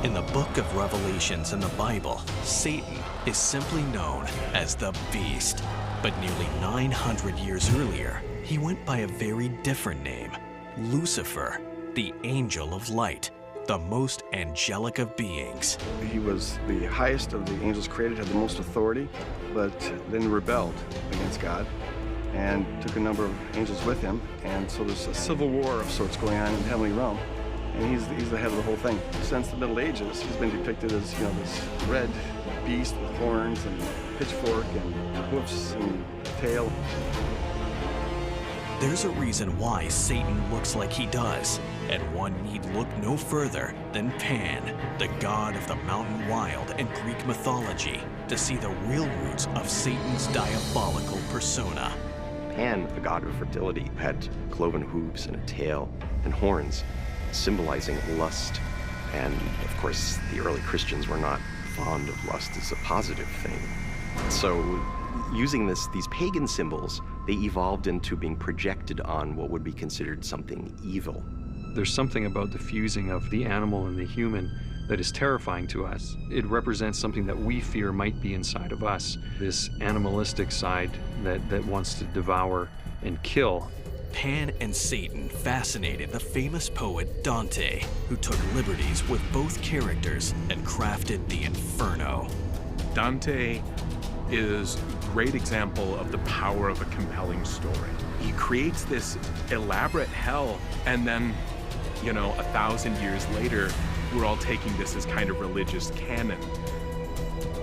In the book of Revelations in the Bible, Satan is simply known as the Beast. But nearly 900 years earlier, he went by a very different name, Lucifer, the angel of light, the most angelic of beings. He was the highest of the angels created, had the most authority, but then rebelled against God and took a number of angels with him. And so there's a civil war of sorts going on in the heavenly realm. And he's the head of the whole thing. Since the Middle Ages, he's been depicted as, this red beast with horns and pitchfork and hoofs and tail. There's a reason why Satan looks like he does, and one need look no further than Pan, the god of the mountain wild and Greek mythology, to see the real roots of Satan's diabolical persona. Pan, the god of fertility, had cloven hooves and a tail and horns, symbolizing lust. And of course, the early Christians were not fond of lust as a positive thing. So using these pagan symbols, they evolved into being projected on what would be considered something evil. There's something about the fusing of the animal and the human that is terrifying to us. It represents something that we fear might be inside of us, this animalistic side that wants to devour and kill. Pan and Satan fascinated the famous poet Dante, who took liberties with both characters and crafted the Inferno. Dante is a great example of the power of a compelling story. He creates this elaborate hell, and then, 1,000 years later, we're all taking this as kind of religious canon.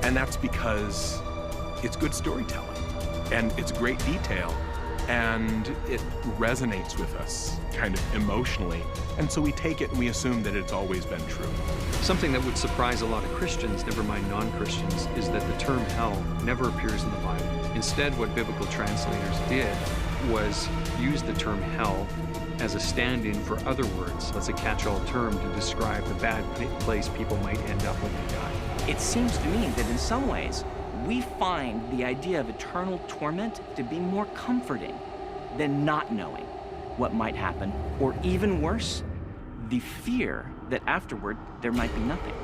And that's because it's good storytelling, and it's great detail, and it resonates with us kind of emotionally. And so we take it and we assume that it's always been true. Something that would surprise a lot of Christians, never mind non-Christians, is that the term hell never appears in the Bible. Instead, what biblical translators did was use the term hell as a stand-in for other words, as a catch-all term to describe the bad place people might end up when they die. It seems to me that in some ways, we find the idea of eternal torment to be more comforting than not knowing what might happen, or even worse, the fear that afterward there might be nothing.